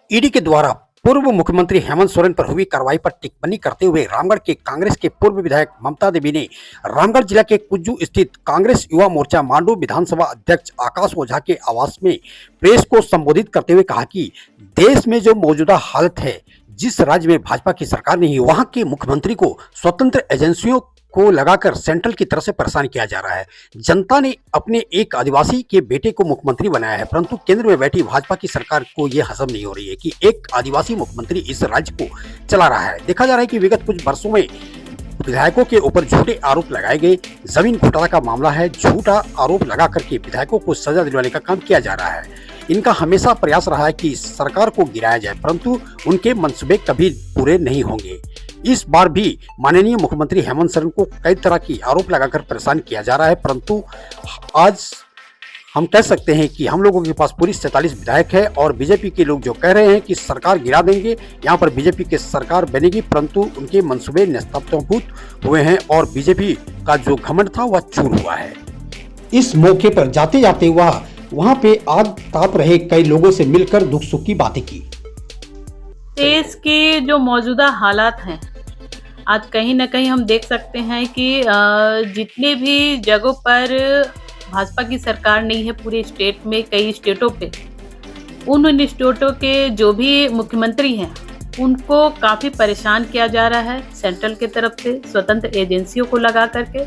ED के द्वारा पूर्व मुख्यमंत्री हेमंत सोरेन पर हुई कार्रवाई पर टिप्पणी करते हुए रामगढ़ के कांग्रेस के पूर्व विधायक ममता देवी ने रामगढ़ जिला के कुज्जू स्थित कांग्रेस युवा मोर्चा मांडू विधानसभा अध्यक्ष आकाश ओझा के आवास में प्रेस को संबोधित करते हुए कहा कि देश में जो मौजूदा हालत है, जिस राज्य में भाजपा की सरकार नहीं है, वहां के मुख्यमंत्री को स्वतंत्र एजेंसियों को लगाकर सेंट्रल की तरफ से परेशान किया जा रहा है। जनता ने अपने एक आदिवासी के बेटे को मुख्यमंत्री बनाया है, परंतु केंद्र में बैठी भाजपा की सरकार को यह हजम नहीं हो रही है कि एक आदिवासी मुख्यमंत्री इस राज्य को चला रहा है। देखा जा रहा है कि विगत कुछ वर्षों में विधायकों के ऊपर झूठे आरोप लगाए गए। जमीन घोटाला का मामला है, झूठा आरोप लगा करके विधायकों को सजा दिलवाने का काम किया जा रहा है। इनका हमेशा प्रयास रहा है कि सरकार को गिराया जाए, परंतु उनके मंसूबे कभी पूरे नहीं होंगे। इस बार भी माननीय मुख्यमंत्री हेमंत सोरेन को कई तरह की आरोप लगाकर परेशान किया जा रहा है, परंतु आज हम कह सकते हैं कि हम लोगों के पास पूरी 47 विधायक है और बीजेपी के लोग जो कह रहे हैं कि सरकार गिरा देंगे, यहाँ पर बीजेपी की सरकार बनेगी, परंतु उनके मंसूबे निस्तब्ध हुए हैं और बीजेपी का जो घमंड था वह चूर हुआ है। इस मौके पर जाते जाते वहाँ पे आग ताप रहे कई लोगों से मिलकर दुख सुख की बातें की। देश के जो मौजूदा हालात हैं, आज कहीं ना कहीं हम देख सकते हैं कि जितने भी जगहों पर भाजपा की सरकार नहीं है पूरे स्टेट में, कई स्टेटों पे, उन स्टेटों के जो भी मुख्यमंत्री हैं उनको काफ़ी परेशान किया जा रहा है सेंट्रल की तरफ से स्वतंत्र एजेंसियों को लगा करके।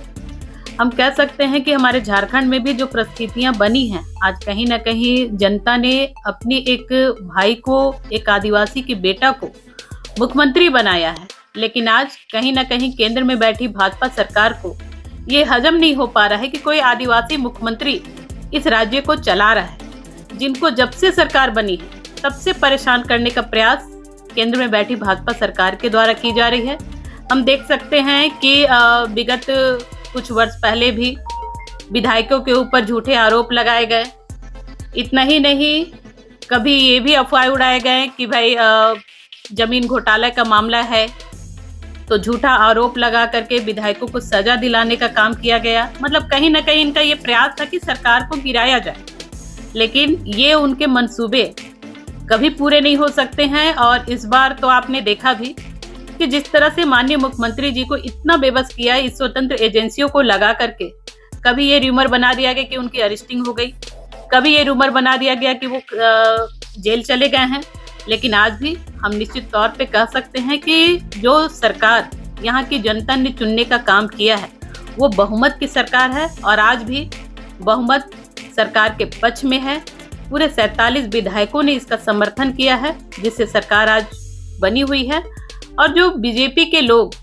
हम कह सकते हैं कि हमारे झारखंड में भी जो परिस्थितियां बनी हैं, आज कहीं ना कहीं जनता ने अपने एक भाई को, एक आदिवासी के बेटा को मुख्यमंत्री बनाया है, लेकिन आज कहीं ना कहीं केंद्र में बैठी भाजपा सरकार को ये हजम नहीं हो पा रहा है कि कोई आदिवासी मुख्यमंत्री इस राज्य को चला रहा है। जिनको जब से सरकार बनी है तब से परेशान करने का प्रयास केंद्र में बैठी भाजपा सरकार के द्वारा की जा रही है। हम देख सकते हैं कि विगत कुछ वर्ष पहले भी विधायकों के ऊपर झूठे आरोप लगाए गए। इतना ही नहीं, कभी ये भी अफवाह उड़ाए गए कि भाई जमीन घोटाला का मामला है, तो झूठा आरोप लगा करके विधायकों को सजा दिलाने का काम किया गया। मतलब कहीं ना कहीं इनका ये प्रयास था कि सरकार को गिराया जाए, लेकिन ये उनके मंसूबे कभी पूरे नहीं हो सकते हैं। और इस बार तो आपने देखा भी कि जिस तरह से माननीय मुख्यमंत्री जी को इतना बेबस किया है इस स्वतंत्र एजेंसियों को लगा करके। कभी ये रूमर बना दिया गया कि उनकी अरेस्टिंग हो गई, कभी ये रूमर बना दिया गया कि वो जेल चले गए हैं, लेकिन आज भी हम निश्चित तौर पे कह सकते हैं कि जो सरकार यहाँ की जनता ने चुनने का काम किया है वो बहुमत की सरकार है और आज भी बहुमत सरकार के पक्ष में है। पूरे 47 विधायकों ने इसका समर्थन किया है, जिससे सरकार आज बनी हुई है। और जो बीजेपी के लोग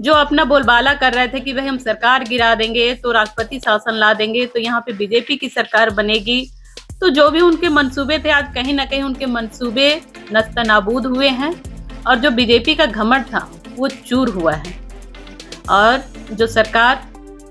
जो अपना बोलबाला कर रहे थे कि भाई हम सरकार गिरा देंगे तो राष्ट्रपति शासन ला देंगे तो यहाँ पे बीजेपी की सरकार बनेगी, तो जो भी उनके मंसूबे थे आज कहीं ना कहीं उनके मंसूबे नस्तनाबूद हुए हैं और जो बीजेपी का घमंड था वो चूर हुआ है। और जो सरकार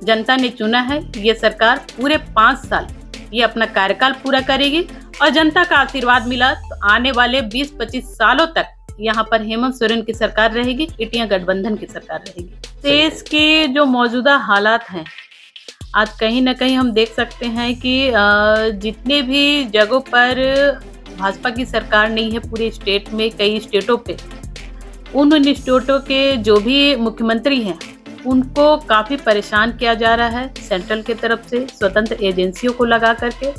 जनता ने चुना है, ये सरकार पूरे 5 साल ये अपना कार्यकाल पूरा करेगी और जनता का आशीर्वाद मिला तो आने वाले 20-25 सालों तक यहाँ पर हेमंत सोरेन की सरकार रहेगी, इंडिया गठबंधन की सरकार रहेगी। देश के जो मौजूदा हालात हैं, आज कहीं ना कहीं हम देख सकते हैं कि जितने भी जगहों पर भाजपा की सरकार नहीं है पूरे स्टेट में, कई स्टेटों पे, उन स्टेटों के जो भी मुख्यमंत्री हैं उनको काफ़ी परेशान किया जा रहा है सेंट्रल की तरफ से स्वतंत्र एजेंसियों को लगा करके।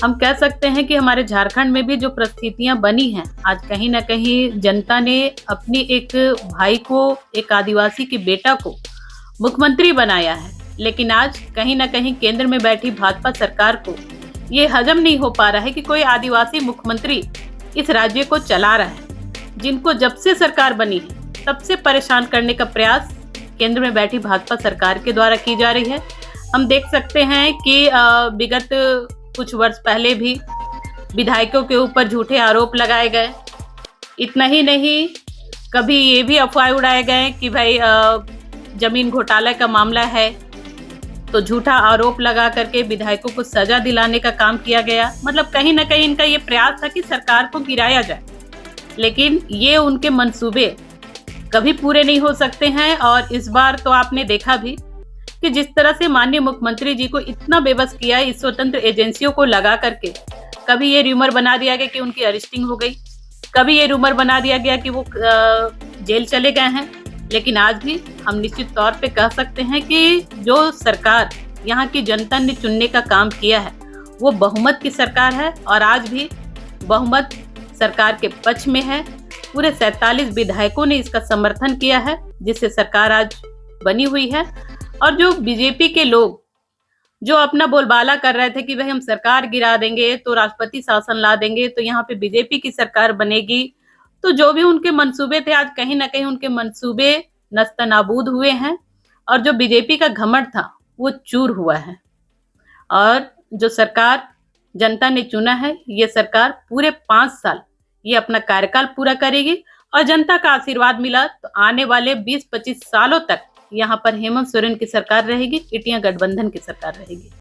हम कह सकते हैं कि हमारे झारखंड में भी जो परिस्थितियां बनी हैं, आज कहीं ना कहीं जनता ने अपने एक भाई को, एक आदिवासी के बेटा को मुख्यमंत्री बनाया है, लेकिन आज कहीं ना कहीं केंद्र में बैठी भाजपा सरकार को ये हजम नहीं हो पा रहा है कि कोई आदिवासी मुख्यमंत्री इस राज्य को चला रहा है। जिनको जब से सरकार बनी है तब से परेशान करने का प्रयास केंद्र में बैठी भाजपा सरकार के द्वारा की जा रही है। हम देख सकते हैं कि विगत कुछ वर्ष पहले भी विधायकों के ऊपर झूठे आरोप लगाए गए। इतना ही नहीं, कभी ये भी अफवाह उड़ाए गए कि भाई जमीन घोटाला का मामला है, तो झूठा आरोप लगा करके विधायकों को सजा दिलाने का काम किया गया। मतलब कहीं ना कहीं इनका ये प्रयास था कि सरकार को गिराया जाए, लेकिन ये उनके मंसूबे कभी पूरे नहीं हो सकते हैं। और इस बार तो आपने देखा भी कि जिस तरह से माननीय मुख्यमंत्री जी को इतना बेबस किया है इस स्वतंत्र एजेंसियों को लगा करके। कभी ये रूमर बना दिया गया कि उनकी अरेस्टिंग हो गई, कभी ये रूमर बना दिया गया कि वो जेल चले गए हैं, लेकिन आज भी हम निश्चित तौर पे कह सकते हैं कि जो सरकार यहाँ की जनता ने चुनने का काम किया है वो बहुमत की सरकार है और आज भी बहुमत सरकार के पक्ष में है। पूरे 47 विधायकों ने इसका समर्थन किया है, जिससे सरकार आज बनी हुई है। और जो बीजेपी के लोग जो अपना बोलबाला कर रहे थे कि भाई हम सरकार गिरा देंगे तो राष्ट्रपति शासन ला देंगे तो यहाँ पे बीजेपी की सरकार बनेगी, तो जो भी उनके मंसूबे थे आज कहीं ना कहीं उनके मंसूबे नस्तनाबूद हुए हैं और जो बीजेपी का घमंड था वो चूर हुआ है। और जो सरकार जनता ने चुना है, ये सरकार पूरे 5 साल ये अपना कार्यकाल पूरा करेगी और जनता का आशीर्वाद मिला तो आने वाले 20-25 सालों तक यहाँ पर हेमंत सोरेन की सरकार रहेगी, इंडिया गठबंधन की सरकार रहेगी।